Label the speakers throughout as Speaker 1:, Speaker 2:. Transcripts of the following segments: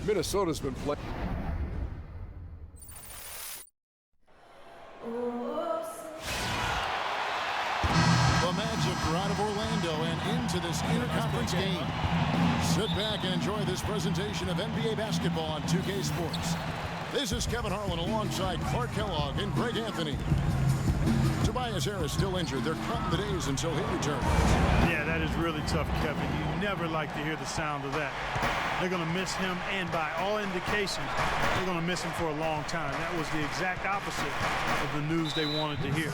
Speaker 1: Minnesota's been playing.
Speaker 2: The Magic are out of Orlando and into this interconference game. Sit back and enjoy this presentation of NBA basketball on 2K Sports. This is Kevin Harlan alongside Clark Kellogg and Greg Anthony. Tobias Harris still injured. They're counting the days until he returns.
Speaker 3: Yeah, that is really tough, Kevin. You never like to hear the sound of that. They're going to miss him, and by all indications, they're going to miss him for a long time. That was the exact opposite of the news they wanted to hear.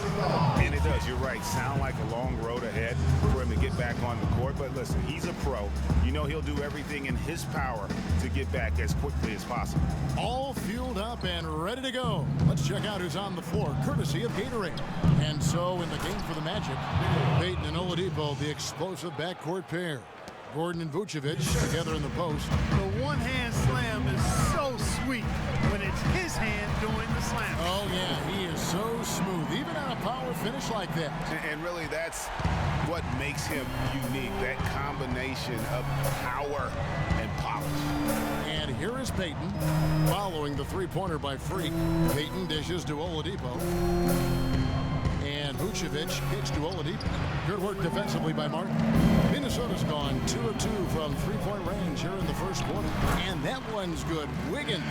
Speaker 4: And it does, you're right. Sound like a long road ahead for him to get back on the court. But listen, he's a pro. You know he'll do everything in his power to get back as quickly as possible.
Speaker 2: All fueled up and ready to go. Let's check out who's on the floor, courtesy of Gatorade. And so in the game for the Magic, Payton and Oladipo, the explosive backcourt pair. Gordon and Vucevic together in the post.
Speaker 3: The one-hand slam is so sweet when it's his hand doing the slam.
Speaker 2: Oh, yeah, he is so smooth, even on a power finish like that.
Speaker 4: And really, that's what makes him unique, that combination of power and polish.
Speaker 2: And here is Payton, following the three-pointer by Freak. Payton dishes to Oladipo. And Vucevic kicks to Oladipo. Good work defensively by Martin. Minnesota's gone 2 of 2 from three-point range here in the first quarter. And that one's good. Wiggins.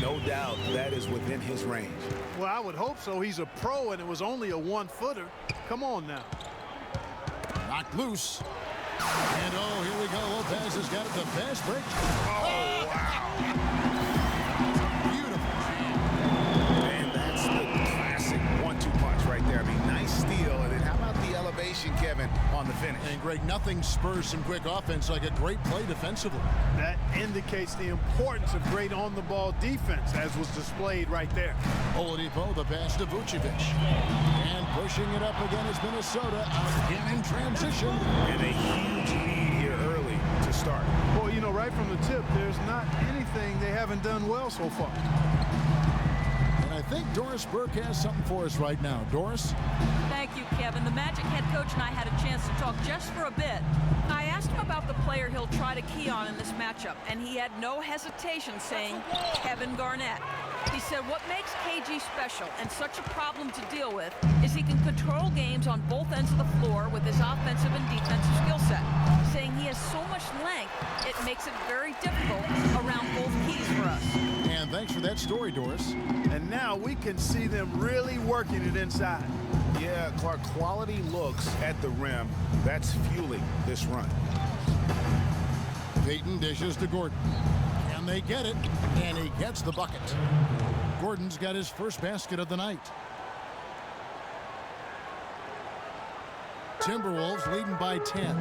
Speaker 4: No doubt that is within his range.
Speaker 3: Well, I would hope so. He's a pro, and it was only a one-footer. Come on now.
Speaker 2: Knocked loose. And oh, here we go. Lopez has got it. The fast break.
Speaker 4: Oh, wow.
Speaker 2: Beautiful.
Speaker 4: And that's the classic 1-2 punch right there. I mean, nice steal. And then how about the elevation, Kevin, on the finish?
Speaker 2: And Greg, nothing spurs some quick offense like a great play defensively.
Speaker 3: That indicates the importance of great on-the-ball defense, as was displayed right there.
Speaker 2: Oladipo, the pass to Vucevic. And pushing it up again is Minnesota. Again in transition.
Speaker 4: And a huge lead here early to start.
Speaker 3: Well, you know, right from the tip, there's not anything they haven't done well so far.
Speaker 2: And I think Doris Burke has something for us right now. Doris?
Speaker 5: Thank you, Kevin. The Magic head coach and I had a chance to talk just for a bit. I asked him about the player he'll try to key on in this matchup, and he had no hesitation saying Kevin Garnett. He said what makes KG special and such a problem to deal with is he can control games on both ends of the floor with his offensive and defensive skill set. Saying he has so much length, it makes it very difficult around both keys for us.
Speaker 2: And thanks for that story, Doris.
Speaker 3: And now we can see them really working it inside.
Speaker 4: Yeah, Clark, quality looks at the rim. That's fueling this run.
Speaker 2: Payton dishes to Gordon. And they get it, and he gets the bucket. Gordon's got his first basket of the night. Timberwolves leading by 10.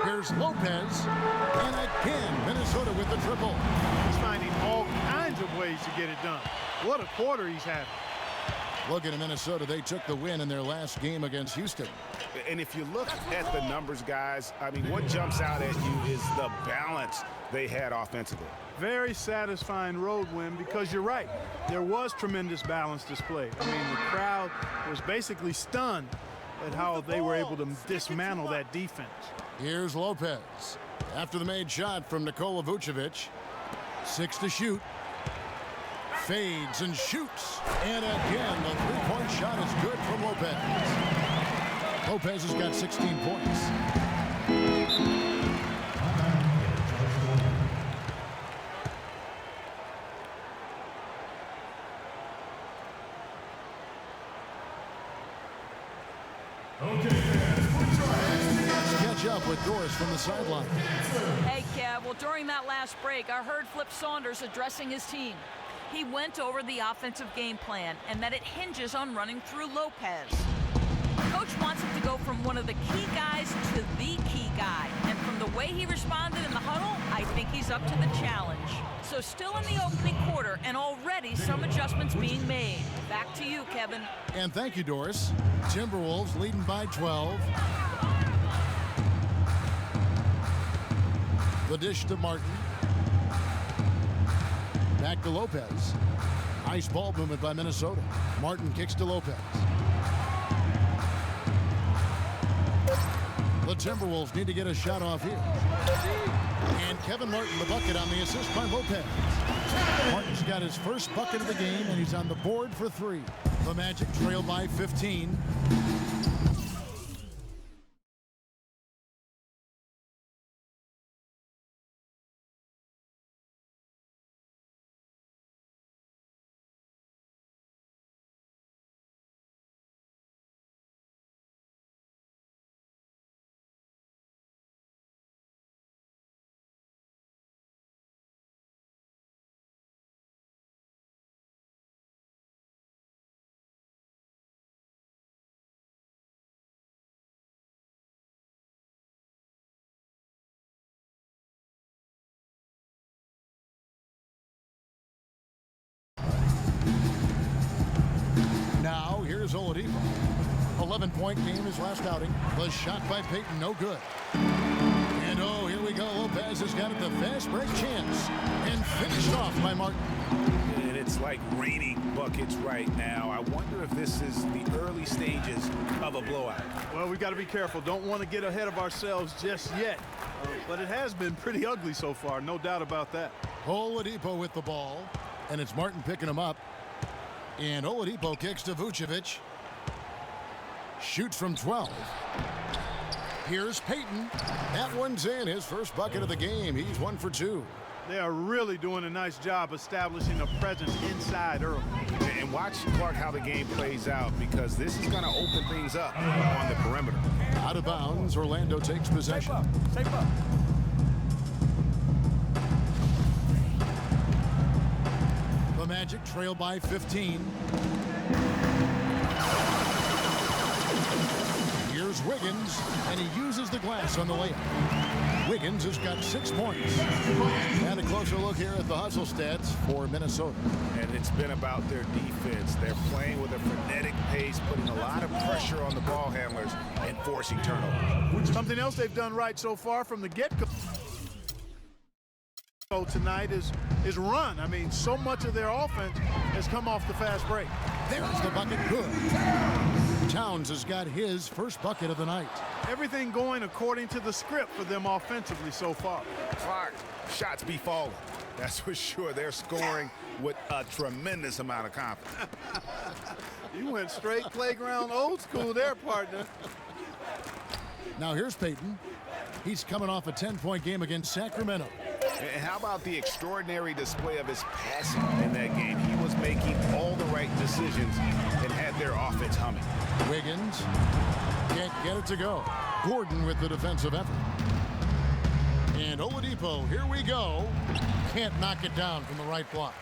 Speaker 2: Here's Lopez, and again, Minnesota with the triple.
Speaker 3: He's finding all kinds of ways to get it done. What a quarter he's having.
Speaker 2: Looking at Minnesota, they took the win in their last game against Houston.
Speaker 4: And if you look at the numbers, guys, I mean, what jumps out at you is the balance they had offensively.
Speaker 3: Very satisfying road win because you're right. There was tremendous balance displayed. I mean, the crowd was basically stunned at how they were able to dismantle that defense.
Speaker 2: Here's Lopez. After the made shot from Nikola Vucevic. 6 to shoot. Fades and shoots. And again, the three-point shot is good from Lopez. Lopez has got 16 points. Let's catch up with Doris from the sideline.
Speaker 5: Hey, Kev. Well, during that last break, I heard Flip Saunders addressing his team. He went over the offensive game plan and that it hinges on running through Lopez. Coach wants him to go from one of the key guys to the key guy. And from the way he responded in the huddle, I think he's up to the challenge. So still in the opening quarter and already some adjustments being made. Back to you, Kevin.
Speaker 2: And thank you, Doris. Timberwolves leading by 12. The dish to Martin. Back to Lopez. Nice ball movement by Minnesota. Martin kicks to Lopez. The Timberwolves need to get a shot off here. And Kevin Martin, the bucket on the assist by Lopez. Martin's got his first bucket of the game, and he's on the board for 3. The Magic trail by 15. Now, here's Oladipo. 11-point game his last outing. The shot by Payton, no good. And oh, here we go. Lopez has got it, the fast break chance. And finished off by Martin.
Speaker 4: And it's like raining buckets right now. I wonder if this is the early stages of a blowout.
Speaker 3: Well, we've got to be careful. Don't want to get ahead of ourselves just yet. But it has been pretty ugly so far, no doubt about that.
Speaker 2: Oladipo with the ball. And it's Martin picking him up. And Oladipo kicks to Vucevic. Shoots from 12. Here's Payton. That one's in. His first bucket of the game. He's 1 for 2.
Speaker 3: They are really doing a nice job establishing a presence inside early.
Speaker 4: And watch, Clark, how the game plays out, because this is going to open things up on the perimeter.
Speaker 2: Out of bounds, Orlando takes possession.
Speaker 3: Tape up.
Speaker 2: The Magic trail by 15. Here's Wiggins, and he uses the glass on the layup. Wiggins has got 6 points. And a closer look here at the hustle stats for Minnesota.
Speaker 4: And it's been about their defense. They're playing with a frenetic pace, putting a lot of pressure on the ball handlers and forcing turnovers.
Speaker 3: Something else they've done right so far from the get-go tonight is run. I mean, so much of their offense has come off the fast break.
Speaker 2: There's the bucket, good. Towns has got his first bucket of the night.
Speaker 3: Everything going according to the script for them offensively so far.
Speaker 4: Clark, shots be falling. That's for sure. They're scoring with a tremendous amount of confidence.
Speaker 3: You went straight playground old school there, partner.
Speaker 2: Now here's Payton. He's coming off a 10-point game against Sacramento.
Speaker 4: And how about the extraordinary display of his passing in that game? He was making all the right decisions and had their offense humming.
Speaker 2: Wiggins can't get it to go. Gordon with the defensive effort. And Oladipo, here we go. Can't knock it down from the right block.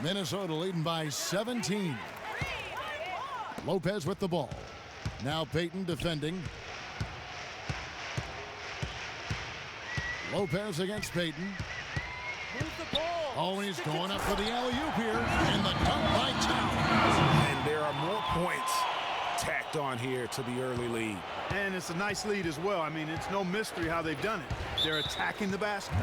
Speaker 2: Minnesota leading by 17. Lopez with the ball. Now Payton defending. Lopez against Payton.
Speaker 5: Move the ball.
Speaker 2: Oh, and he's going up for the alley-oop here. And the dunk by Towns.
Speaker 4: And there are more points tacked on here to the early lead.
Speaker 3: And it's a nice lead as well. I mean, it's no mystery how they've done it. They're attacking the basket.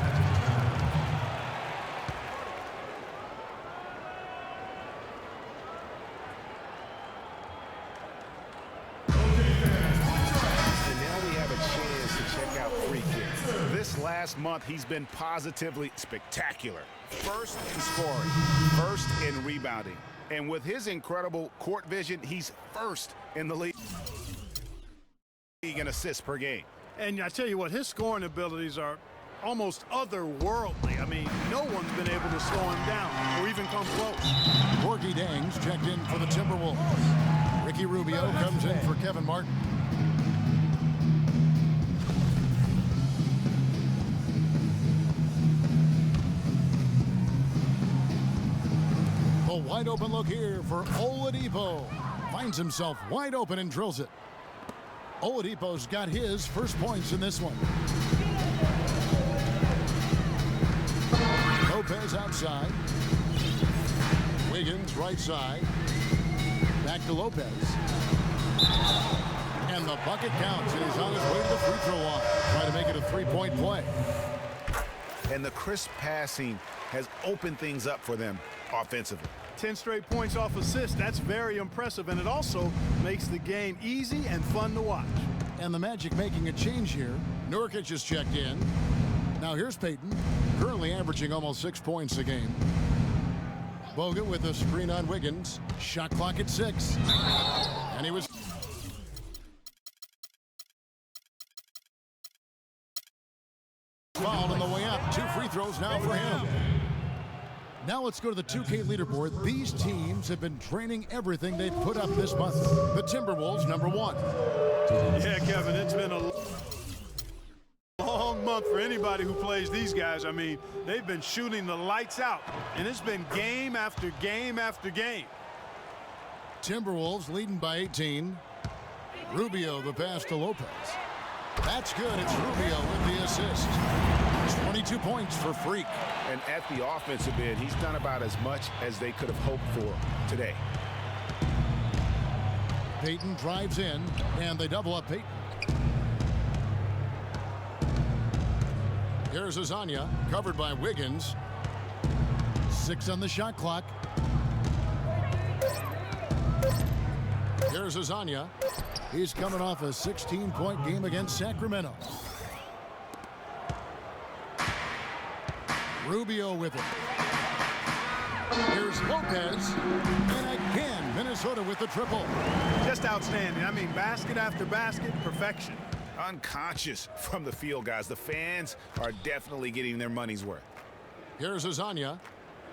Speaker 4: This last month, he's been positively spectacular. First in scoring, first in rebounding. And with his incredible court vision, he's first in the league in assists per game.
Speaker 3: And I tell you what, his scoring abilities are almost otherworldly. I mean, no one's been able to slow him down or even come close.
Speaker 2: Gorgie Dangs checked in for the Timberwolves. Ricky Rubio comes in for Kevin Martin. A wide open look here for Oladipo. Finds himself wide open and drills it. Oladipo's got his first points in this one. Lopez outside. Wiggins right side. Back to Lopez. And the bucket counts, and he's on his way to the free throw line. Trying to make it a three-point play.
Speaker 4: And the crisp passing has opened things up for them offensively.
Speaker 3: 10 straight points off assists. That's very impressive, and it also makes the game easy and fun to watch.
Speaker 2: And the Magic making a change here. Nurkic is checked in. Now here's Payton, currently averaging almost 6 points a game. Bogut with a screen on Wiggins. Shot clock at 6. And he was fouled on the way up. 2 free throws now for him. Now let's go to the 2K leaderboard. These teams have been draining everything they've put up this month. The Timberwolves, number 1.
Speaker 3: Yeah, Kevin, it's been a long month for anybody who plays these guys. I mean, they've been shooting the lights out, and it's been game after game after game.
Speaker 2: Timberwolves leading by 18. Rubio the pass to Lopez. That's good. It's Rubio with the assist. 22 points for Freak.
Speaker 4: And at the offensive end, he's done about as much as they could have hoped for today.
Speaker 2: Payton drives in, and they double up Payton. Here's Azania, covered by Wiggins. 6 on the shot clock. Here's Azania. He's coming off a 16-point game against Sacramento. Rubio with it. Here's Lopez. And again, Minnesota with the triple.
Speaker 3: Just outstanding. I mean, basket after basket, perfection.
Speaker 4: Unconscious from the field, guys. The fans are definitely getting their money's worth.
Speaker 2: Here's Azania.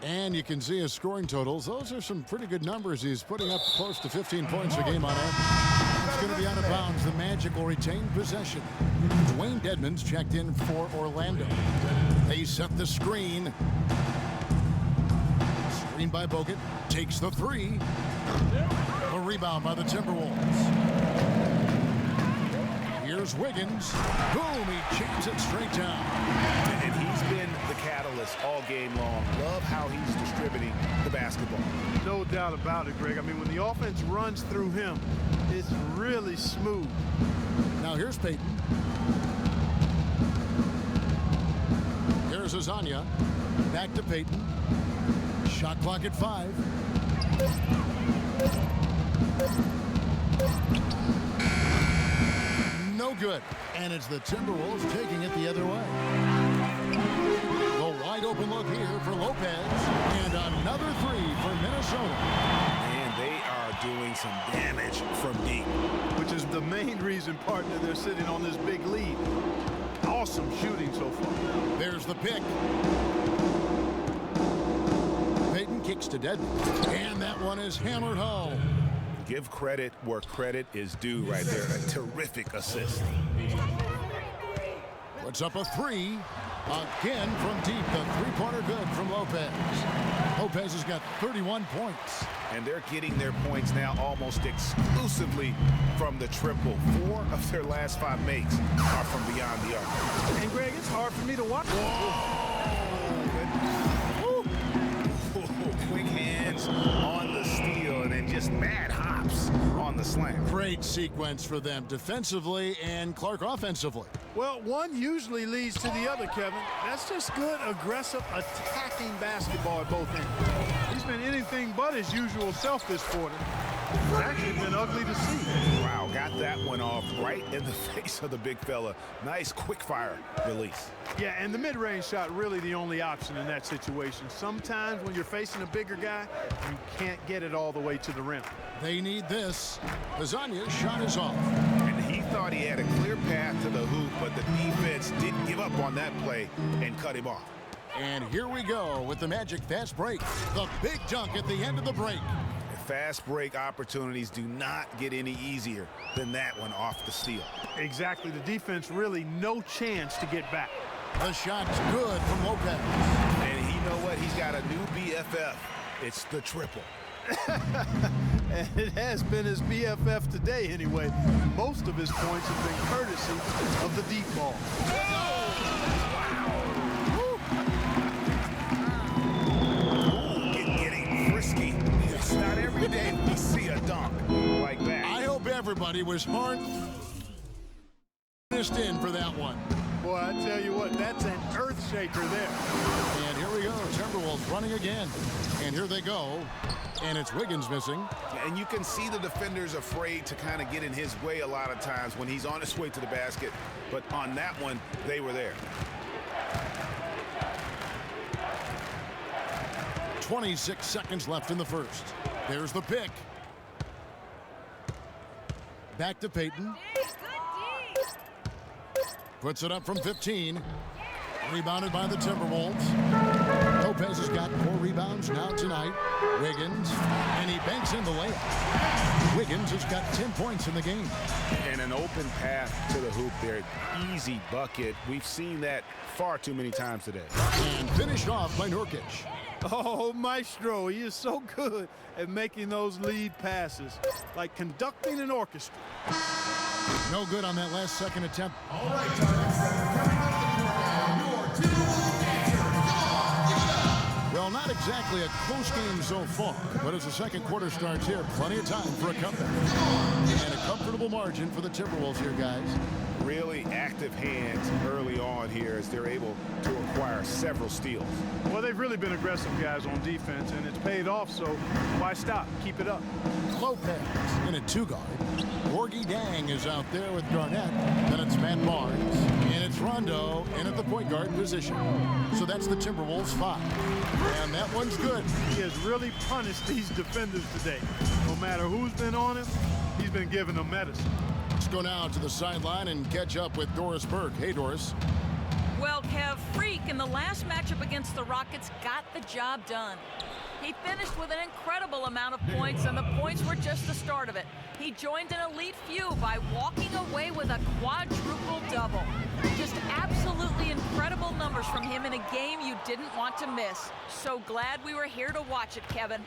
Speaker 2: And you can see his scoring totals. Those are some pretty good numbers. He's putting up close to 15 points a game on average. It's going to be out of bounds. The Magic will retain possession. Dwayne Dedmon's checked in for Orlando. They set the screen. Screen by Bogut. Takes the 3. A rebound by the Timberwolves. Here's Wiggins. Boom, he jams it straight down.
Speaker 4: And he's been the catalyst all game long. Love how he's distributing the basketball.
Speaker 3: No doubt about it, Greg. I mean, when the offense runs through him, it's really smooth.
Speaker 2: Now here's Payton. Here's Azania. Back to Payton. Shot clock at 5. No good. And it's the Timberwolves taking it the other way. The wide open look here for Lopez. And another 3 for Minnesota.
Speaker 4: And they are doing some damage from deep.
Speaker 3: Which is the main reason, partner, they're sitting on this big lead. Awesome shooting so far.
Speaker 2: There's the pick. Payton kicks to Dedmon. And that one is hammered home.
Speaker 4: Give credit where credit is due right there. A terrific assist.
Speaker 2: Puts up a 3. Again from deep. The 3-pointer good from Lopez. Lopez has got 31 points.
Speaker 4: And they're getting their points now almost exclusively from the triple. 4 of their last 5 makes are from beyond the arc.
Speaker 3: And, Greg, it's hard for me to watch.
Speaker 4: Quick hands on the steal and then just mad hops on the slam.
Speaker 2: Great sequence for them defensively and Clark offensively.
Speaker 3: Well, one usually leads to the other, Kevin. That's just good, aggressive, attacking basketball at both ends. He's been anything but his usual self this quarter. It's actually been ugly to see.
Speaker 4: Wow, got that one off right in the face of the big fella. Nice quick fire release.
Speaker 3: Yeah, and the mid-range shot really the only option in that situation. Sometimes when you're facing a bigger guy, you can't get it all the way to the rim.
Speaker 2: They need this. Azania's shot is off.
Speaker 4: And he thought he had a clear path to the hoop, but the defense didn't give up on that play and cut him off.
Speaker 2: And here we go with the Magic fast break. The big dunk at the end of the break.
Speaker 4: Fast break opportunities do not get any easier than that one off the steal.
Speaker 3: Exactly. The defense really no chance to get back.
Speaker 2: The shot's good from Lopez.
Speaker 4: And you know what? He's got a new BFF. It's the triple.
Speaker 3: And it has been his BFF today anyway. Most of his points have been courtesy of the deep ball.
Speaker 4: Getting frisky. It's not every day we see a dunk like that.
Speaker 2: I hope everybody was harnessed in for that one.
Speaker 3: Boy, I tell you what, that's an earth shaker there.
Speaker 2: And here we go. Timberwolves running again. And here they go. And it's Wiggins missing.
Speaker 4: And you can see the defenders afraid to kind of get in his way a lot of times when he's on his way to the basket. But on that one, they were there.
Speaker 2: 26 seconds left in the first. There's the pick. Back to Payton. Puts it up from 15. Rebounded by the Timberwolves. Lopez has got 4 rebounds now tonight. Wiggins, and he banks in the layup. Wiggins has got 10 points in the game.
Speaker 4: And an open path to the hoop there. Easy bucket. We've seen that far too many times today.
Speaker 2: And finished off by Nurkic.
Speaker 3: Oh, Maestro, he is so good at making those lead passes, like conducting an orchestra.
Speaker 2: No good on that last second attempt.
Speaker 1: All right, Target 7, coming out of the court, your 2 answers.
Speaker 2: Well, not exactly a close game so far, but as the second quarter starts here, plenty of time for a comeback. And a comfortable margin for the Timberwolves here, guys.
Speaker 4: Really active hands early on here as they're able to acquire several steals.
Speaker 3: Well, they've really been aggressive guys on defense, and it's paid off, so why stop? Keep it up.
Speaker 2: Lopez in a 2-guard. Gorgie Dang is out there with Garnett. Then it's Matt Barnes. And it's Rondo in at the point guard position. So that's the Timberwolves 5. And that one's good.
Speaker 3: He has really punished these defenders today. No matter who's been on him, he's been giving them medicine.
Speaker 2: Let's go now to the sideline and catch up with Doris Burke. Hey, Doris.
Speaker 5: Well, Kev, Freak in the last matchup against the Rockets got the job done. He finished with an incredible amount of points, and the points were just the start of it. He joined an elite few by walking away with a quadruple double. Just absolutely incredible numbers from him in a game you didn't want to miss. So glad we were here to watch it, Kevin.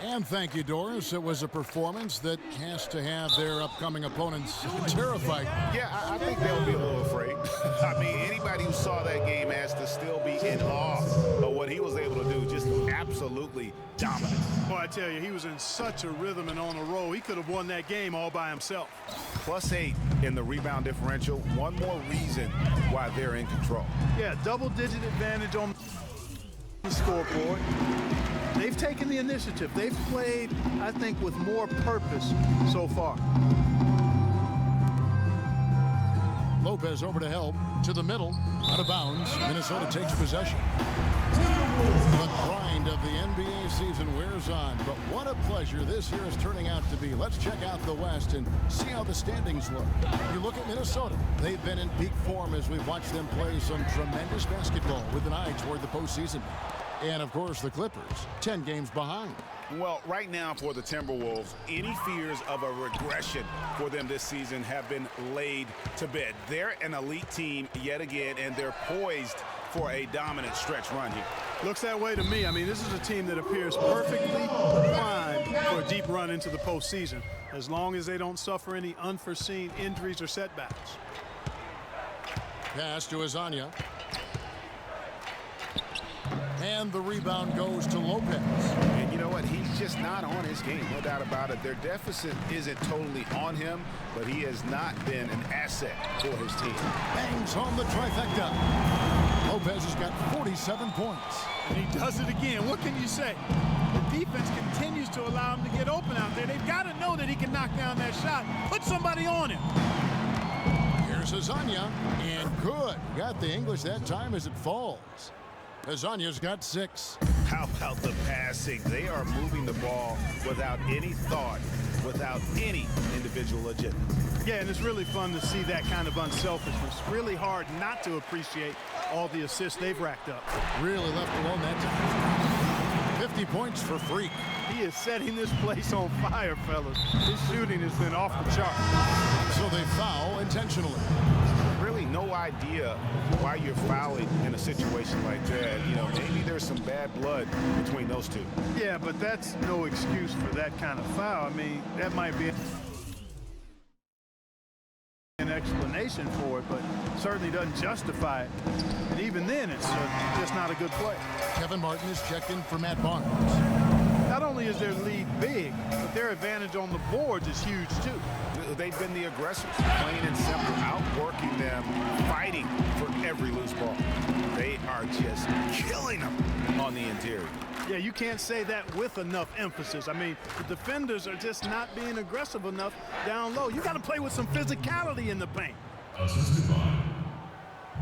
Speaker 2: And thank you, Doris. It was a performance that has to have their upcoming opponents terrified.
Speaker 4: Yeah, I think they'll be a little afraid. I mean, anybody who saw that game has to still be in awe of what he was able to do. Just absolutely dominant.
Speaker 3: Boy, I tell you, he was in such a rhythm and on a roll. He could have won that game all by himself.
Speaker 4: +8 in the rebound differential. One more reason why they're in control.
Speaker 3: Yeah, double-digit advantage on the scoreboard. They've taken the initiative. They've played, I think, with more purpose so far.
Speaker 2: Lopez over to help. To the middle. Out of bounds. Minnesota takes possession. The grind of the NBA season wears on, but what a pleasure this year is turning out to be. Let's check out the West and see how the standings look. You look at Minnesota. They've been in peak form as we've watched them play some tremendous basketball with an eye toward the postseason. And, of course, the Clippers, 10 games behind.
Speaker 4: Well, right now for the Timberwolves, any fears of a regression for them this season have been laid to bed. They're an elite team yet again, and they're poised for a dominant stretch run here.
Speaker 3: Looks that way to me. I mean, this is a team that appears perfectly primed for a deep run into the postseason, as long as they don't suffer any unforeseen injuries or setbacks.
Speaker 2: Pass to Azania. And the rebound goes to Lopez.
Speaker 4: And you know what? He's just not on his game, no doubt about it. Their deficit isn't totally on him, but he has not been an asset for his team.
Speaker 2: Bangs on the trifecta. Lopez has got 47 points.
Speaker 3: And he does it again. What can you say? The defense continues to allow him to get open out there. They've got to know that he can knock down that shot. Put somebody on him.
Speaker 2: Here's Azania, and good. Got the English that time as it falls. Azania's got 6.
Speaker 4: How about the passing? They are moving the ball without any thought, without any individual agenda.
Speaker 3: Yeah, and it's really fun to see that kind of unselfishness. Really hard not to appreciate all the assists they've racked up.
Speaker 2: Really left alone that time. 50 points for Freak.
Speaker 3: He is setting this place on fire, fellas. His shooting has been off the chart.
Speaker 2: So they foul intentionally.
Speaker 4: Really no idea why you're fouling in a situation like that. You know, maybe there's some bad blood between those two.
Speaker 3: Yeah, but that's no excuse for that kind of foul. I mean, that might be an explanation for it, but certainly doesn't justify it. And even then, it's just not a good play.
Speaker 2: Kevin Martin is checked in for Matt Barnes.
Speaker 3: Not only is their lead big, but their advantage on the boards is huge, too.
Speaker 4: They've been the aggressors, plain and simple, outworking them, fighting for every loose ball. They are just killing them on the interior.
Speaker 3: Yeah, you can't say that with enough emphasis. I mean, the defenders are just not being aggressive enough down low. You got to play with some physicality in the paint.
Speaker 1: Assisted by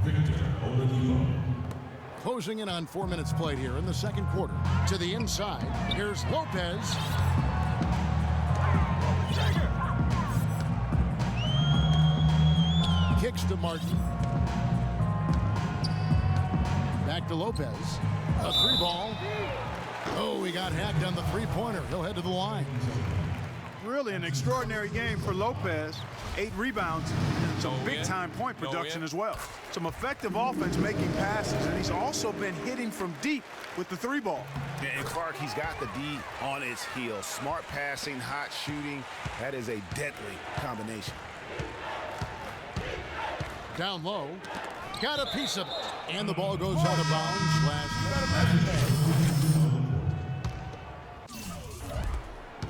Speaker 1: Victor Oladipo.
Speaker 2: Closing in on 4 minutes played here in the second quarter. To the inside, here's Lopez. Kicks to Martin. Back to Lopez. A three ball. Oh, he got hacked on the three-pointer. He'll head to the line.
Speaker 3: Really an extraordinary game for Lopez. 8 rebounds, and some big-time point production as well. Some effective offense making passes, and he's also been hitting from deep with the three ball.
Speaker 4: And Clark, he's got the D on his heels. Smart passing, hot shooting. That is a deadly combination.
Speaker 2: Down low. Got a piece of it. And the ball goes out of bounds.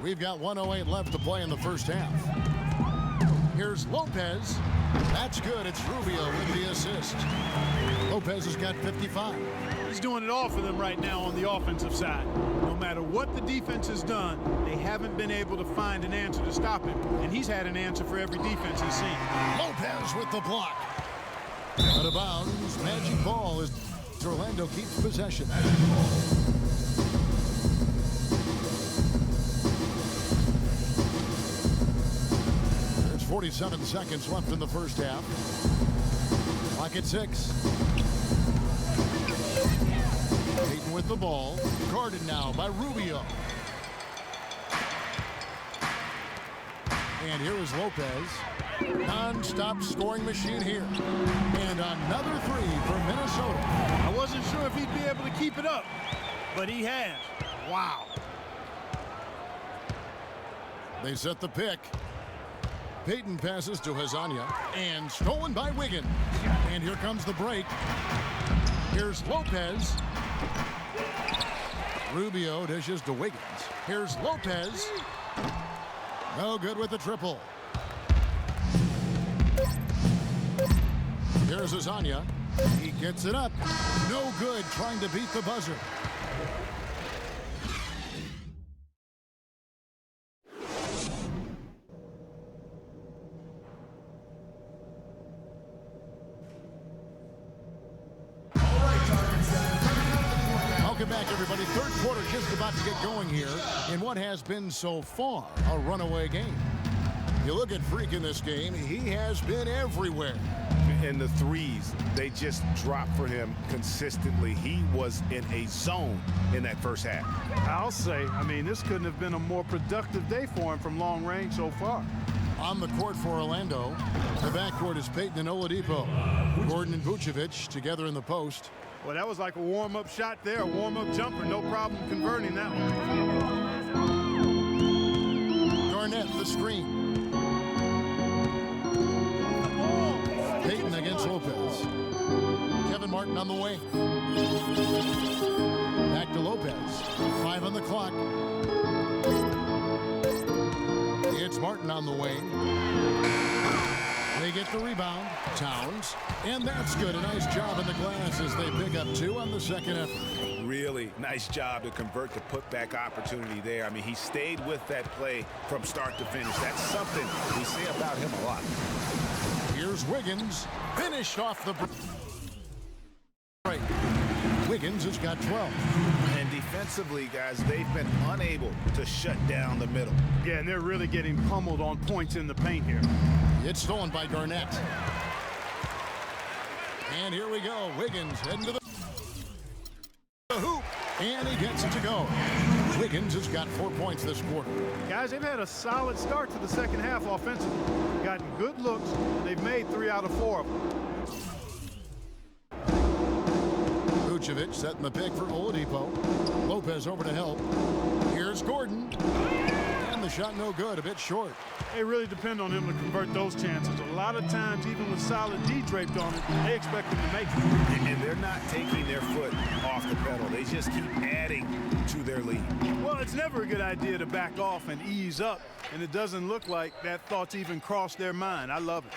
Speaker 2: We've got 1:08 left to play in the first half. Here's Lopez. That's good. It's Rubio with the assist. Lopez has got 55.
Speaker 3: He's doing it all for them right now on the offensive side. No matter what the defense has done, they haven't been able to find an answer to stop him. And he's had an answer for every defense he's seen.
Speaker 2: Lopez with the block. Out of bounds. Magic ball as Orlando keeps possession. There's 47 seconds left in the first half. Clock at 6. Payton with the ball. Guarded now by Rubio. And here is Lopez. Non-stop scoring machine here. And another three for Minnesota.
Speaker 3: I wasn't sure if he'd be able to keep it up, but he has. Wow.
Speaker 2: They set the pick. Payton passes to Hezonja. And stolen by Wiggins. And here comes the break. Here's Lopez. Rubio dishes to Wiggins. Here's Lopez. No good with the triple. Here's Hezonja. He gets it up. No good trying to beat the buzzer. Welcome back, everybody. Third quarter just about to get going here in what has been so far a runaway game. You look at Freak in this game, he has been everywhere.
Speaker 4: And the threes, they just drop for him consistently. He was in a zone in that first half.
Speaker 3: I'll say, I mean, this couldn't have been a more productive day for him from long range so far.
Speaker 2: On the court for Orlando, the backcourt is Payton and Oladipo. Gordon and Vucevic together in the post.
Speaker 3: Well, that was like a warm-up shot there, a warm-up jumper. No problem converting that one.
Speaker 2: Garnett, the screen. Payton against Lopez. Kevin Martin on the wing. Back to Lopez. 5 on the clock. It's Martin on the wing. They get the rebound. Towns. And that's good. A nice job in the glass as they pick up 2 on the second effort.
Speaker 4: Really nice job to convert the putback opportunity there. I mean, he stayed with that play from start to finish. That's something we say about him a lot.
Speaker 2: Here's Wiggins. Finished off the break. Wiggins has got 12.
Speaker 4: And defensively, guys, they've been unable to shut down the middle.
Speaker 3: Yeah, and they're really getting pummeled on points in the paint here.
Speaker 2: It's stolen by Garnett. And here we go. Wiggins heading to the hoop. And he gets it to go. Wiggins has got 4 points this quarter.
Speaker 3: Guys, they've had a solid start to the second half offensively. Gotten good looks. They've made 3 out of 4 of them.
Speaker 2: Vucevic setting the pick for Oladipo. Lopez over to help. Here's Gordon. And the shot no good, a bit short.
Speaker 3: They really depend on him to convert those chances. A lot of times, even with solid D draped on it, they expect him to make it.
Speaker 4: And they're not taking their foot off the pedal. They just keep adding to their lead.
Speaker 3: Well, it's never a good idea to back off and ease up, and it doesn't look like that thought's even crossed their mind. I love it.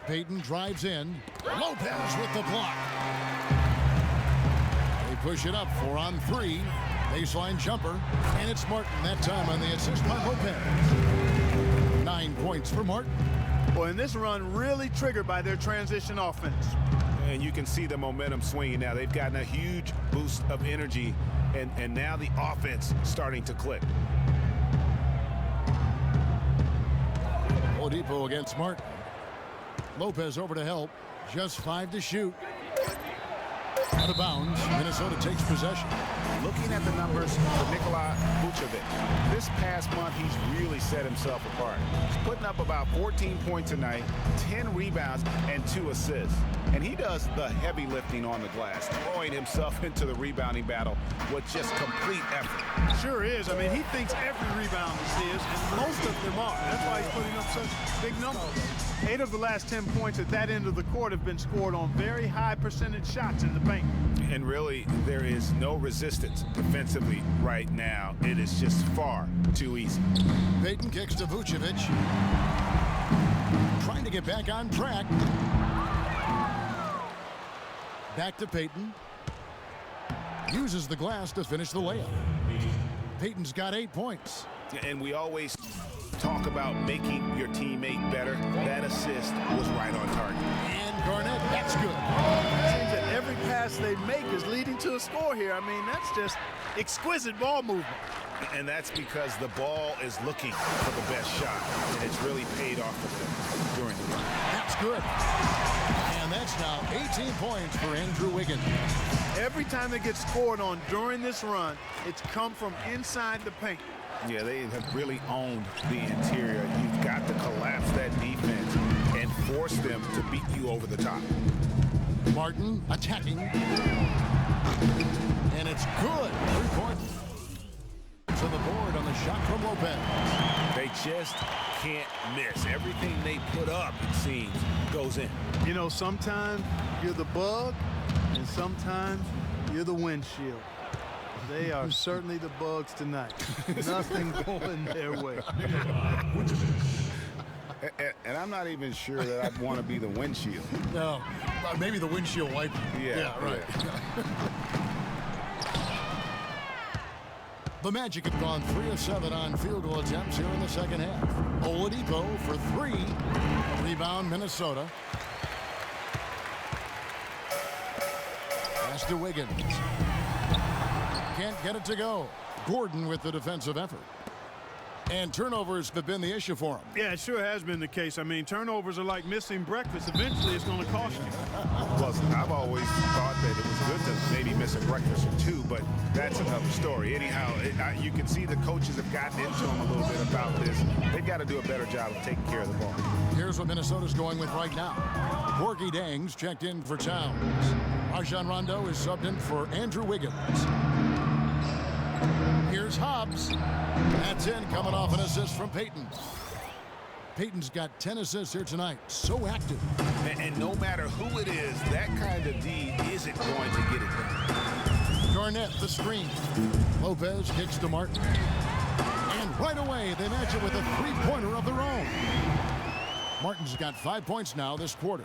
Speaker 2: Payton drives in. Lopez with the block. They push it up 4-on-3. Baseline jumper. And it's Martin that time on the assist by Lopez. 9 points for Martin.
Speaker 3: Well, and this run really triggered by their transition offense.
Speaker 4: And you can see the momentum swinging now. They've gotten a huge boost of energy, and now the offense starting to click.
Speaker 2: Oladipo against Martin. Lopez over to help. Just 5 to shoot. Out of bounds. Minnesota takes possession.
Speaker 4: Looking at the numbers for Nikola Vucevic, this past month he's really set himself apart. He's putting up about 14 points a night, 10 rebounds, and 2 assists. And he does the heavy lifting on the glass, throwing himself into the rebounding battle with just complete effort.
Speaker 3: Sure is. I mean, he thinks every rebound is his, and most of them are. That's why he's putting up such big numbers. 8 of the last 10 points at that end of the court have been scored on very high percentage shots in the paint.
Speaker 4: And really, there is no resistance defensively right now. It is just far too easy.
Speaker 2: Payton kicks to Vucevic. Trying to get back on track. Back to Payton. Uses the glass to finish the layup. Payton's got 8 points.
Speaker 4: And we always talk about making your teammate better. That assist was right on target.
Speaker 2: And Garnett, that's good.
Speaker 3: It seems that every pass they make is leading to a score here. I mean, that's just exquisite ball movement.
Speaker 4: And that's because the ball is looking for the best shot. And it's really paid off for them during the game.
Speaker 2: That's good. And that's now 18 points for Andrew Wiggins.
Speaker 3: Every time they get scored on during this run, it's come from inside the paint.
Speaker 4: Yeah, they have really owned the interior. You've got to collapse that defense and force them to beat you over the top.
Speaker 2: Martin attacking. And it's good. 3 points to the board on the shot from Lopez.
Speaker 4: They just can't miss. Everything they put up, it seems, goes in.
Speaker 3: You know, sometimes you're the bug, and sometimes you're the windshield. They are certainly the bugs tonight. Nothing going their way.
Speaker 4: And I'm not even sure that I'd want to be the windshield.
Speaker 2: No, maybe the windshield wiper.
Speaker 4: Yeah,
Speaker 2: right. The Magic have gone 3 of 7 on field goal attempts here in the second half. Oladipo for 3. A rebound, Minnesota. Pass to Wiggins. Can't get it to go. Gordon with the defensive effort. And turnovers have been the issue for him.
Speaker 3: Yeah, it sure has been the case. I mean, turnovers are like missing breakfast. Eventually, it's going to cost you.
Speaker 4: Plus, I've always thought that it was good to maybe miss a breakfast or 2, but that's another story. Anyhow, you can see the coaches have gotten into them a little bit about this. They've got to do a better job of taking care of the ball. Here's
Speaker 2: what Minnesota's going with right now. Gorgui Dieng's checked in for Towns. Rajon Rondo is subbed in for Andrew Wiggins. Here's Hobbs. That's in, coming off an assist from Payton. Payton's got 10 assists here tonight. So active.
Speaker 4: And no matter who it is, that kind of D isn't going to get it done.
Speaker 2: Garnett, the screen. Lopez kicks to Martin. And right away, they match it with a 3-pointer of their own. Martin's got 5 points now this quarter.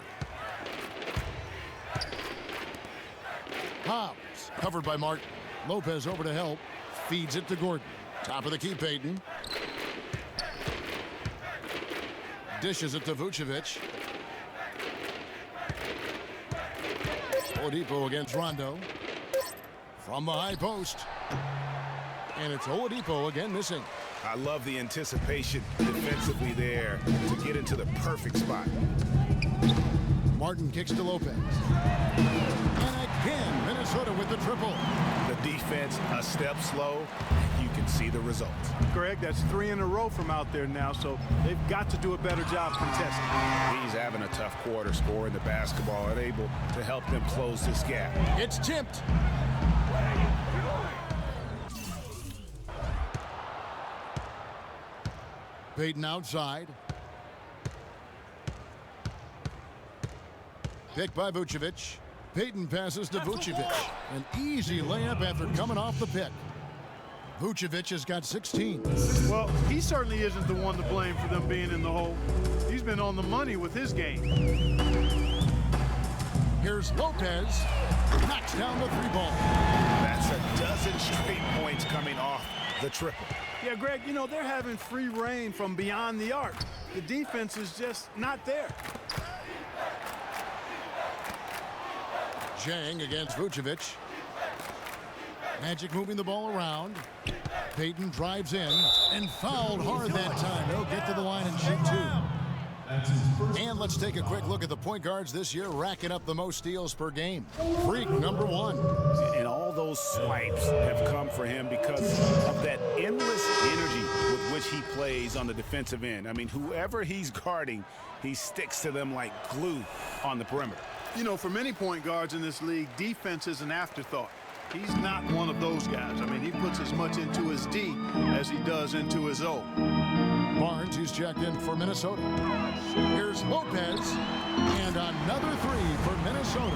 Speaker 2: Hobbs, covered by Martin. Lopez over to help. Feeds it to Gordon. Top of the key, Payton. Dishes it to Vucevic. Oladipo against Rondo. From the high post. And it's Oladipo again missing.
Speaker 4: I love the anticipation defensively there to get into the perfect spot.
Speaker 2: Martin kicks to Lopez. And again, Minnesota with the triple.
Speaker 4: The defense a step slow. You can see the results.
Speaker 3: Greg, that's 3 in a row from out there now, so they've got to do a better job contesting.
Speaker 4: He's having a tough quarter, scoring the basketball and able to help them close this gap.
Speaker 2: It's tipped. Payton outside. Picked by Vucevic. Payton passes to Vucevic. An easy layup after coming off the pick. Vucevic has got 16.
Speaker 3: Well, he certainly isn't the one to blame for them being in the hole. He's been on the money with his game.
Speaker 2: Here's Lopez. knocks down the three ball.
Speaker 4: That's a dozen straight points coming off the triple.
Speaker 3: Yeah, Greg, you know, they're having free reign from beyond the arc. The defense is just not there.
Speaker 2: Zhang against Vucevic. Magic moving the ball around. Payton drives in and fouled hard that time. He'll get to the line and shoot two. And let's take a quick look at the point guards this year, racking up the most steals per game. Freak number 1.
Speaker 4: And all those swipes have come for him because of that endless energy with which he plays on the defensive end. I mean, whoever he's guarding, he sticks to them like glue on the perimeter.
Speaker 3: You know, for many point guards in this league, defense is an afterthought. He's not one of those guys. I mean, he puts as much into his D as he does into his O.
Speaker 2: Barnes, who's checked in for Minnesota. Here's Lopez, and another three for Minnesota.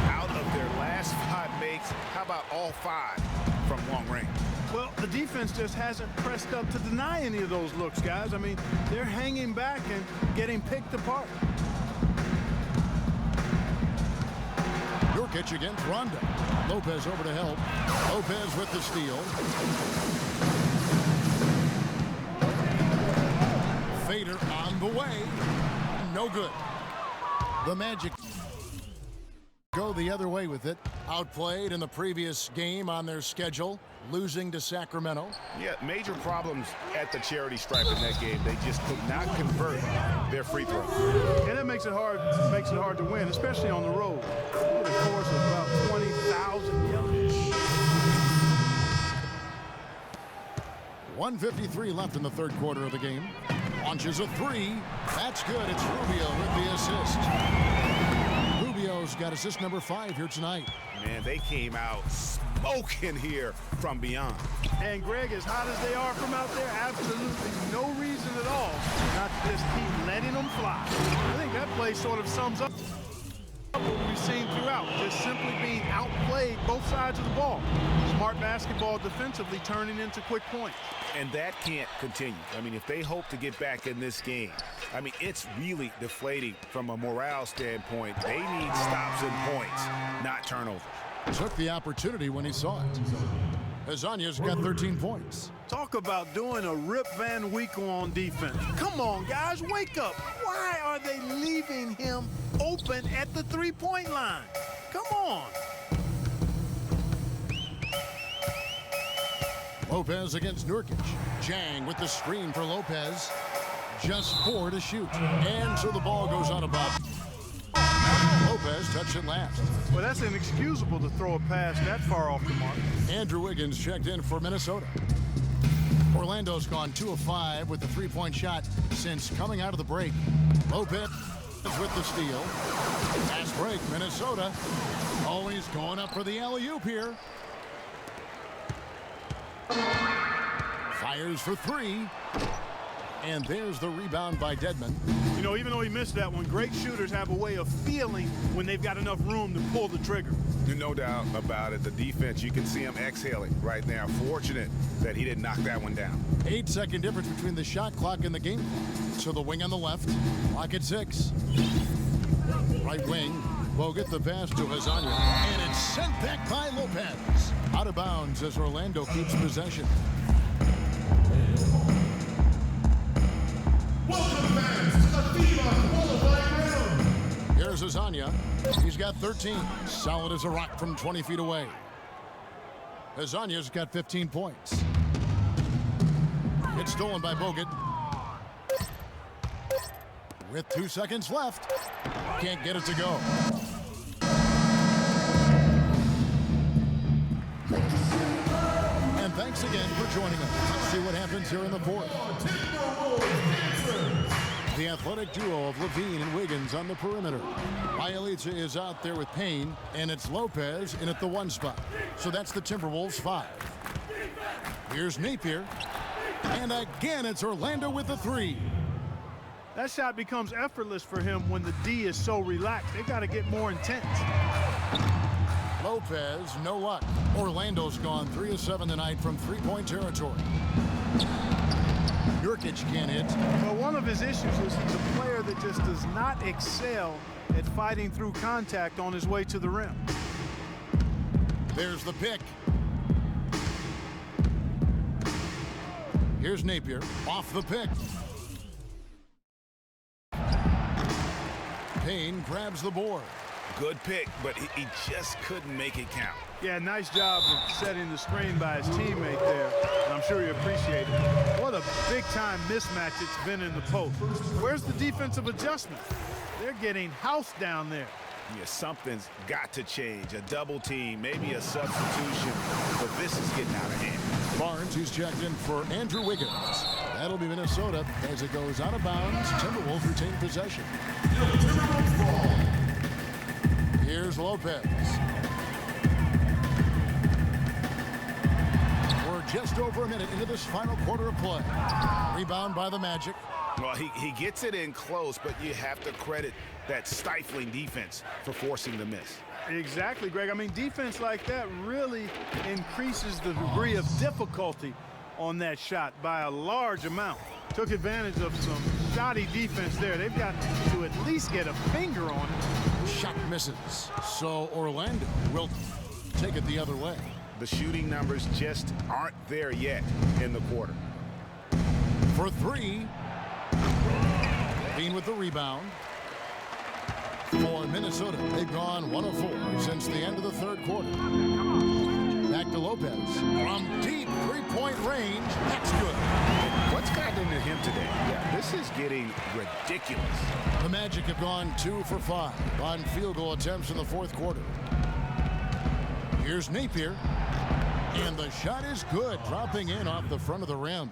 Speaker 4: Out of their last 5 makes, how about all 5 from long range?
Speaker 3: Well, the defense just hasn't pressed up to deny any of those looks, guys. I mean, they're hanging back and getting picked apart.
Speaker 2: Nurkic against Rondo. Lopez over to help. Lopez with the steal. Fader on the way. No good. The Magic go the other way with it. Outplayed in the previous game on their schedule, losing to Sacramento.
Speaker 4: Yeah, major problems at the charity stripe in that game. They just could not convert their free throw.
Speaker 3: And that makes it hard to win, especially on the road. Over the course of about 20,000 yards.
Speaker 2: 1:53 left in the third quarter of the game. Launches a three. That's good. It's Rubio with the assist. Rubio's got assist number 5 here tonight.
Speaker 4: Man, they came out smoking here from beyond.
Speaker 3: And Greg, as hot as they are from out there, absolutely no reason at all not to just keep letting them fly. I think that play sort of sums up what we've seen throughout, just simply being outplayed both sides of the ball. Smart basketball defensively turning into quick points.
Speaker 4: And that can't continue. I mean, if they hope to get back in this game, I mean, it's really deflating from a morale standpoint. They need stops and points, not turnovers.
Speaker 2: Took the opportunity when he saw it. Hazanya's got 13 points.
Speaker 3: Talk about doing a Rip Van Winkle on defense. Come on, guys, wake up. Why are they leaving him open at the three-point line? Come on.
Speaker 2: Lopez against Nurkic. Zhang with the screen for Lopez. Just 4 to shoot. And so the ball goes out of bounds. Lopez touched it last.
Speaker 3: Well, that's inexcusable to throw a pass that far off the mark.
Speaker 2: Andrew Wiggins checked in for Minnesota. Orlando's gone 2 of 5 with the three-point shot since coming out of the break. Lopez with the steal. Fast break, Minnesota. Always going up for the alley-oop here. Fires for 3. And there's the rebound by Dedmon.
Speaker 3: You know, even though he missed that one, great shooters have a way of feeling when they've got enough room to pull the trigger.
Speaker 4: No doubt about it. The defense, you can see him exhaling right now. Fortunate that he didn't knock that one down.
Speaker 2: 8-second difference between the shot clock and the game clock. So the wing on the left, clock at 6. Right wing, Bogut the pass to Hazanya. And it's sent back by Lopez. Out of bounds as Orlando keeps possession.
Speaker 1: Welcome fans to the FIBA qualifying round.
Speaker 2: Here's Hazanya. He's got 13. Solid as a rock from 20 feet away. Hazanya's got 15 points. It's stolen by Bogut. With 2 seconds left. Can't get it to go. And thanks again for joining us. Let's see what happens here in the fourth. The athletic duo of Levine and Wiggins on the perimeter. Bjelica is out there with Payne, and it's Lopez in at the 1 spot. So that's the Timberwolves 5. Here's Napier. And again, it's Orlando with the 3.
Speaker 3: That shot becomes effortless for him when the D is so relaxed. They've got to get more intense.
Speaker 2: Lopez, no luck. Orlando's gone 3 of 7 tonight from three-point territory. Nurkic can't hit.
Speaker 3: Well, one of his issues is he's a player that just does not excel at fighting through contact on his way to the rim.
Speaker 2: There's the pick. Here's Napier off the pick. Payne grabs the board.
Speaker 4: Good pick, but he just couldn't make it count.
Speaker 3: Yeah, nice job of setting the screen by his teammate there, and I'm sure he appreciated it. What a big-time mismatch it's been in the post. Where's the defensive adjustment? They're getting housed down there.
Speaker 4: Yeah, something's got to change. A double team, maybe a substitution, but this is getting out of hand.
Speaker 2: Barnes, who's checked in for Andrew Wiggins. That'll be Minnesota as it goes out of bounds. Timberwolves retain possession. Here's Lopez. We're just over a minute into this final quarter of play. Rebound by the Magic.
Speaker 4: Well, he gets it in close, but you have to credit that stifling defense for forcing the miss.
Speaker 3: Exactly, Greg. I mean, defense like that really increases the degree of difficulty on that shot by a large amount. Took advantage of some shoddy defense there. They've got to at least get a finger on it.
Speaker 2: Shot misses. So Orlando will take it the other way.
Speaker 4: The shooting numbers just aren't there yet in the quarter.
Speaker 2: For three. Bean with the rebound. For Minnesota, they've gone 1 of 4 since the end of the third quarter. Back to Lopez. From deep three-point range. That's good.
Speaker 4: What's gotten into him today? Yeah, this is getting ridiculous.
Speaker 2: The Magic have gone 2 for 5 on field goal attempts in the fourth quarter. Here's Napier. And the shot is good, dropping in off the front of the rim.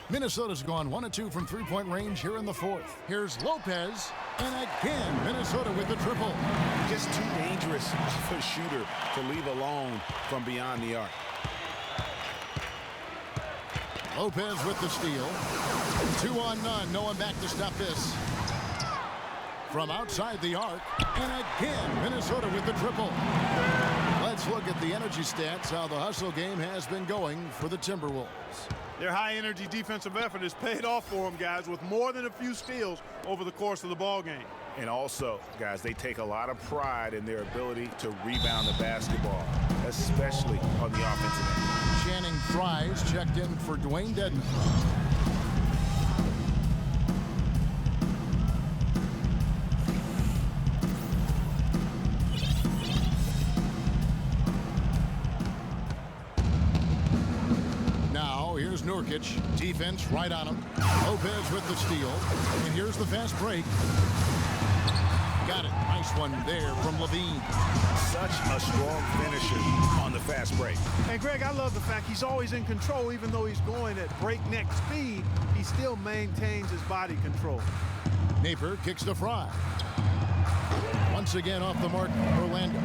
Speaker 2: Minnesota's gone 1 of 2 from three-point range here in the fourth. Here's Lopez. And again, Minnesota with the triple.
Speaker 4: Just too dangerous of a shooter to leave alone from beyond the arc.
Speaker 2: Lopez with the steal. 2 on none. No one back to stop this. From outside the arc. And again, Minnesota with the triple. Let's look at the energy stats, how the hustle game has been going for the Timberwolves.
Speaker 3: Their high-energy defensive effort has paid off for them, guys, with more than a few steals over the course of the ball game.
Speaker 4: And also, guys, they take a lot of pride in their ability to rebound the basketball, especially on the offensive end.
Speaker 2: Channing Fries checked in for Dwayne Dedman. Here's Nurkic. Defense right on him. Lopez with the steal. And here's the fast break. Got it. Nice one there from Levine.
Speaker 4: Such a strong finisher on the fast break.
Speaker 3: And Greg, I love the fact he's always in control. Even though he's going at breakneck speed, he still maintains his body control.
Speaker 2: Napier kicks to Fry. Once again off the mark, Orlando.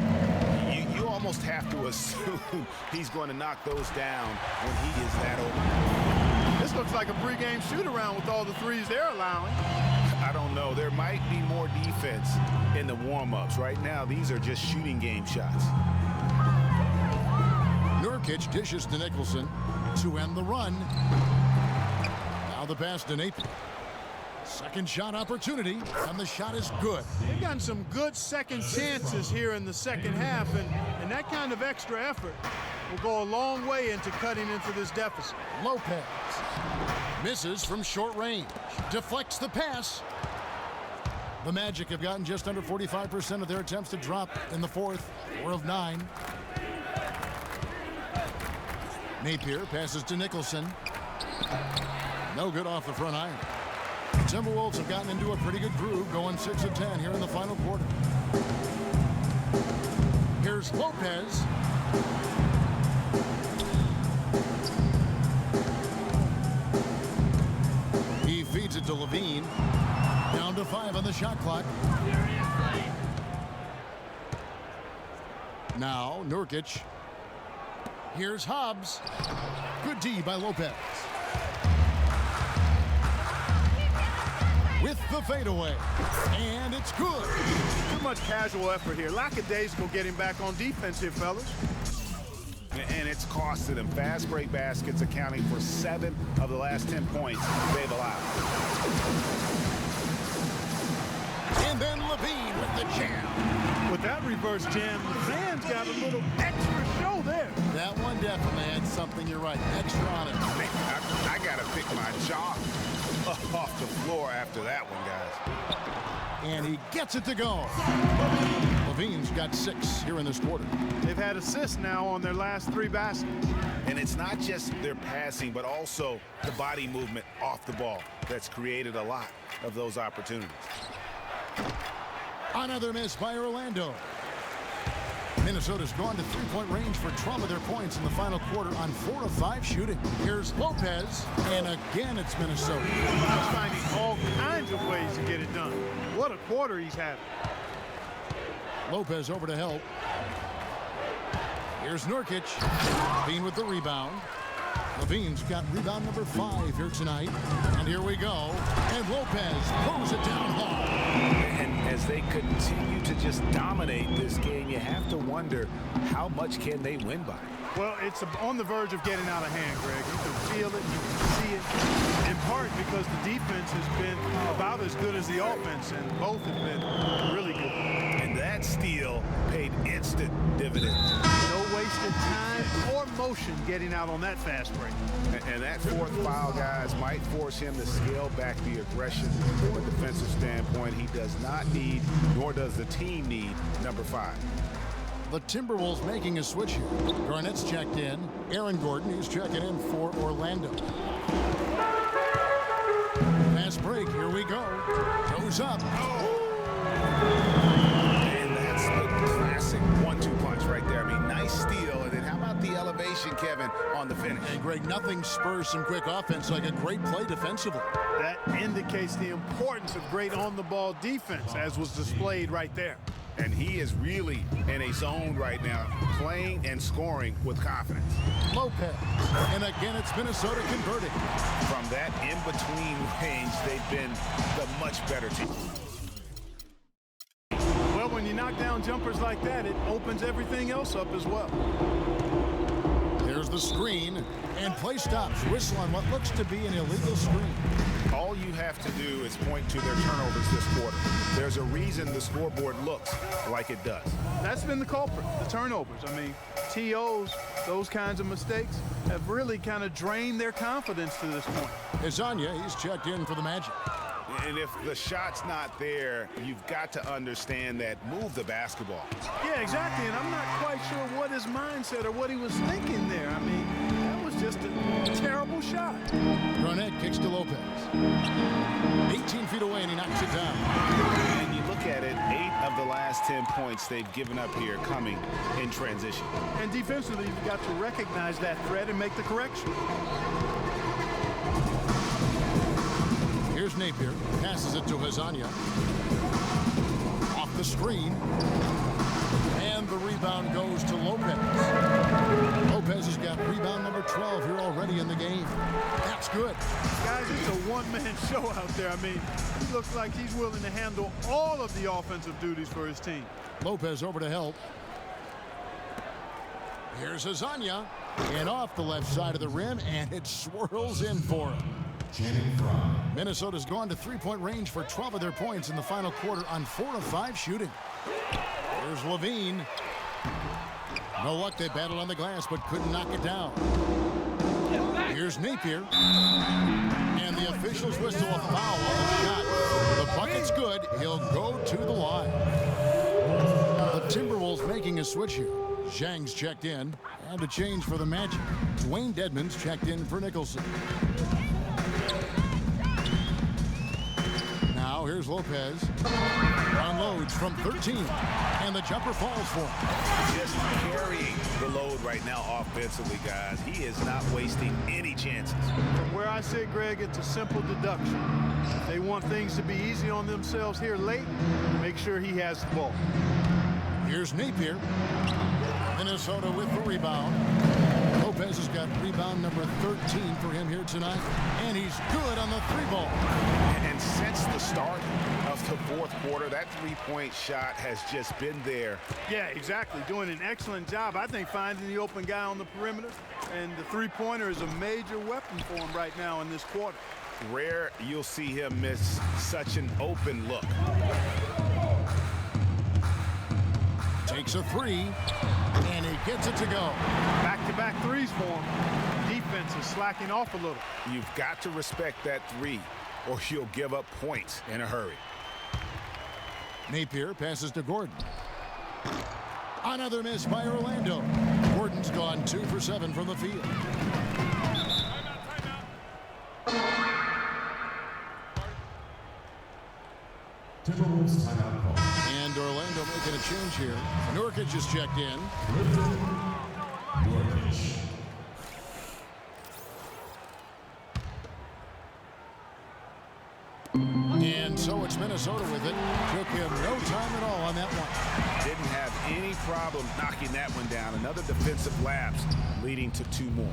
Speaker 4: You almost have to assume he's going to knock those down when he is that open.
Speaker 3: This looks like a pregame shoot-around with all the threes they're allowing.
Speaker 4: I don't know. There might be more defense in the warm-ups. Right now, these are just shooting game shots.
Speaker 2: Nurkic dishes to Nicholson to end the run. Now the pass to Napier. Second shot opportunity, and the shot is good.
Speaker 3: They've gotten some good second chances here in the second half, and that kind of extra effort will go a long way into cutting into this deficit.
Speaker 2: Lopez misses from short range, deflects the pass. The Magic have gotten just under 45% of their attempts to drop in the fourth, 4 of 9. Napier passes to Nicholson. No good off the front iron. Timberwolves have gotten into a pretty good groove, going 6 of 10 here in the final quarter. Here's Lopez. He feeds it to Levine. Down to 5 on the shot clock. Now Nurkic. Here's Hobbs. Good D by Lopez. With the fadeaway, and it's good.
Speaker 3: Too much casual effort here. Lackadaisical getting back on defense here, fellas.
Speaker 4: And it's costed them. Fast break baskets accounting for 7 of the last 10 points they've allowed.
Speaker 2: And then Levine with the jam.
Speaker 3: With that reverse jam, the fans got a little extra show there.
Speaker 2: That one definitely had something, you're right, extra on it.
Speaker 4: I got to pick my jaw off the floor after that one, guys.
Speaker 2: And he gets it to go. Levine's got 6 here in this quarter.
Speaker 3: They've had assists now on their last 3 baskets.
Speaker 4: And it's not just their passing, but also the body movement off the ball that's created a lot of those opportunities.
Speaker 2: Another miss by Orlando. Minnesota's gone to 3-point range for 12 of their points in the final quarter on 4 of 5 shooting. Here's Lopez, and again it's Minnesota.
Speaker 3: He's finding all kinds of ways to get it done. What a quarter he's had.
Speaker 2: Lopez over to help. Here's Nurkic. Levine with the rebound. Levine's got rebound number 5 here tonight. And here we go. And Lopez throws it down hard.
Speaker 4: And as they continue to just dominate this game, you have to wonder how much can they win by.
Speaker 3: Well, it's on the verge of getting out of hand, Greg. You can feel it, you can see it, in part because the defense has been about as good as the offense, and both have been really good.
Speaker 4: And that steal paid instant dividends.
Speaker 3: No wasted time or motion getting out on that fast break.
Speaker 4: And that 4th foul, guys, might force him to scale back the aggression from a defensive standpoint. He does not need, nor does the team need, number 5.
Speaker 2: The Timberwolves making a switch here. Garnett's checked in. Aaron Gordon, he's checking in for Orlando. Fast break, here we go. Goes up.
Speaker 4: And that's the classic 1-2 punch right there. I mean, nice steal. And then how about the elevation, Kevin, on the finish?
Speaker 2: And Greg, nothing spurs some quick offense like a great play defensively.
Speaker 3: That indicates the importance of great on-the-ball defense, as was displayed right there.
Speaker 4: And he is really in a zone right now, playing and scoring with confidence.
Speaker 2: Lopez. And again, it's Minnesota converting.
Speaker 4: From that in-between range, they've been the much better team.
Speaker 3: Well, when you knock down jumpers like that, it opens everything else up as well.
Speaker 2: There's the screen, and play stops. Whistle on what looks to be an illegal screen.
Speaker 4: All you have to do is point to their turnovers this quarter. There's a reason the scoreboard looks like it does.
Speaker 3: That's been the culprit, the turnovers. I mean, TOs, those kinds of mistakes, have really kind of drained their confidence to this point.
Speaker 2: Hezonja, he's checked in for the Magic.
Speaker 4: And if the shot's not there, you've got to understand that move the basketball.
Speaker 3: Yeah, exactly, and I'm not quite sure what his mindset or what he was thinking there. I mean, that was just a terrible shot.
Speaker 2: Garnett kicks to Lopez. 18 feet away, and he knocks it down.
Speaker 4: And you look at it, 8 of the last 10 points they've given up here coming in transition.
Speaker 3: And defensively, you've got to recognize that threat and make the correction.
Speaker 2: Here's Napier, passes it to Hezonja. Off the screen. And the rebound goes to Lopez. Lopez has got rebound number 12 here already in the game. That's good.
Speaker 3: Guys, it's a one-man show out there. I mean, he looks like he's willing to handle all of the offensive duties for his team.
Speaker 2: Lopez over to help. Here's Hezonja. And off the left side of the rim, and it swirls in for him. Minnesota's gone to 3-point range for 12 of their points in the final quarter on 4 of 5 shooting. Here's Levine. No luck, they battled on the glass but couldn't knock it down. Here's Napier. And the officials whistle a foul on the shot. The bucket's good. He'll go to the line. The Timberwolves making a switch here. Zhang's checked in. And a change for the Magic. Dwayne Dedmon's checked in for Nicholson. Now here's Lopez. Unloads from 13. And the jumper falls for him.
Speaker 4: Just carrying the load right now offensively, guys. He is not wasting any chances.
Speaker 3: From where I sit, Greg, it's a simple deduction. If they want things to be easy on themselves here late, make sure he has the ball.
Speaker 2: Here's Napier. Minnesota with the rebound. Lopez has got rebound number 13 for him here tonight. And he's good on the 3-ball.
Speaker 4: And since the start of the 4th quarter, that 3-point shot has just been there.
Speaker 3: Yeah, exactly. Doing an excellent job, I think, finding the open guy on the perimeter. And the 3-pointer is a major weapon for him right now in this quarter.
Speaker 4: Rare you'll see him miss such an open look.
Speaker 2: Makes a three, and he gets it to go.
Speaker 3: Back-to-back threes for him. Defense is slacking off a little.
Speaker 4: You've got to respect that three, or you'll give up points in a hurry.
Speaker 2: Napier passes to Gordon. Another miss by Orlando. Gordon's gone 2 for 7 from the field.
Speaker 1: Timberwolves timeout call.
Speaker 2: And Orlando making a change here. Nurkic is checked in.
Speaker 1: Nurkic.
Speaker 2: And so it's Minnesota with it. Took him no time at all on that one.
Speaker 4: Didn't have any problem knocking that one down. Another defensive lapse leading to 2 more.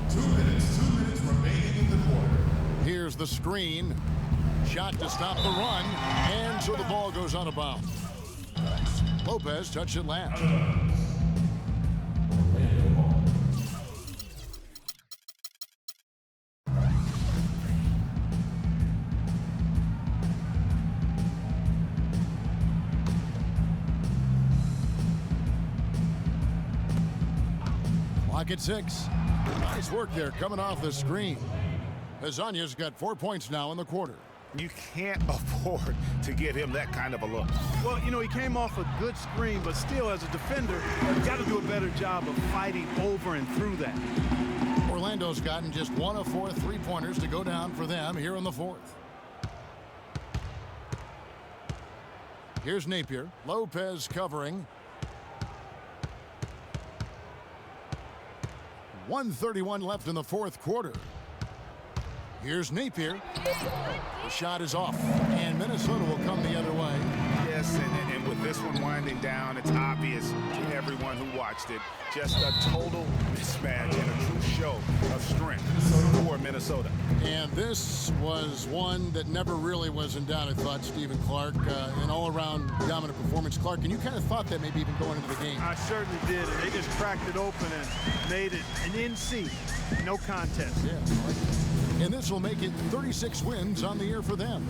Speaker 1: Two minutes remaining in the quarter.
Speaker 2: Here's the screen. Shot to stop the run. And so the ball goes out of bounds. Lopez touched it last. Clock at 6. Nice work there coming off the screen. Azanya's got 4 points now in the quarter.
Speaker 4: You can't afford to get him that kind of a look.
Speaker 3: Well, you know, he came off a good screen, but still, as a defender, you've got to do a better job of fighting over and through that.
Speaker 2: Orlando's gotten just 1 of 4 3-pointers to go down for them here in the 4th. Here's Napier. Lopez covering. 1:31 left in the 4th quarter. Here's Napier. The shot is off, and Minnesota will come the other way.
Speaker 4: Yes, and with this one winding down, it's obvious to everyone who watched it. Just a total mismatch and a true show of strength for Minnesota.
Speaker 2: And this was one that never really was in doubt, I thought, Stephen Clark. An all-around dominant performance. Clark, and you kind of thought that maybe even going into the game.
Speaker 3: I certainly did, and they just cracked it open and made it an NC. No contest.
Speaker 2: Yeah, I like it. And this will make it 36 wins on the year for them.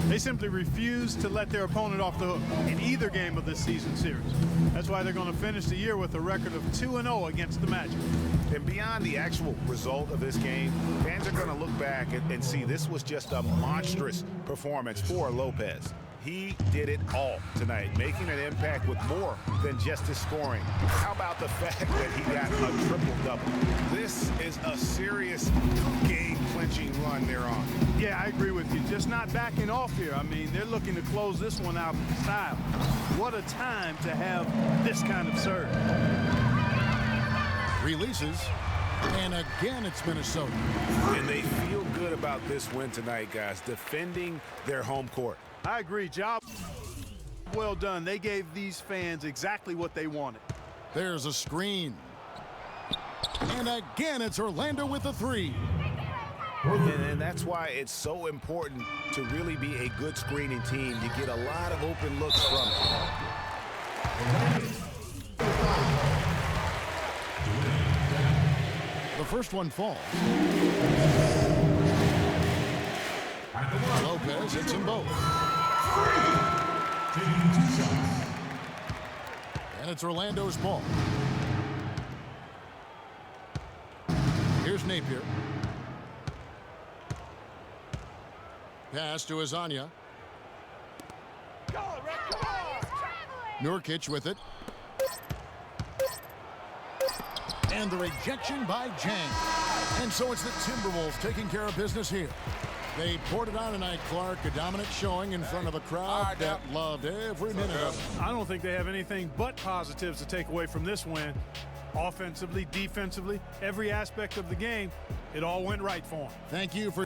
Speaker 3: They simply refuse to let their opponent off the hook in either game of this season series. That's why they're going to finish the year with a record of 2-0 against the Magic.
Speaker 4: And beyond the actual result of this game, fans are going to look back and see this was just a monstrous performance for Lopez. He did it all tonight, making an impact with more than just his scoring. How about the fact that he got a triple-double? This is a serious game-clinching run they're on.
Speaker 3: Yeah, I agree with you. Just not backing off here. I mean, they're looking to close this one out in style. What a time to have this kind of surge.
Speaker 2: Releases. And again, it's Minnesota.
Speaker 4: And they feel good about this win tonight, guys, defending their home court.
Speaker 3: I agree. Job well done. They gave these fans exactly what they wanted.
Speaker 2: There's a screen. And again, it's Orlando with the 3.
Speaker 4: And that's why it's so important to really be a good screening team. You get a lot of open looks from it.
Speaker 2: The first one falls. Lopez hits them both. And it's Orlando's ball. Here's Napier. Pass to Azanya. Nurkic with it. And the rejection by Jang. And so it's the Timberwolves taking care of business here. They poured it on tonight, Clark. A dominant showing in front of a crowd that loved every minute of it.
Speaker 3: I don't think they have anything but positives to take away from this win. Offensively, defensively, every aspect of the game, it all went right for them.
Speaker 2: Thank you for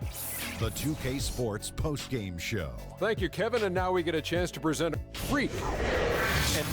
Speaker 6: the 2K Sports postgame show.
Speaker 7: Thank you, Kevin. And now we get a chance to present Freak. And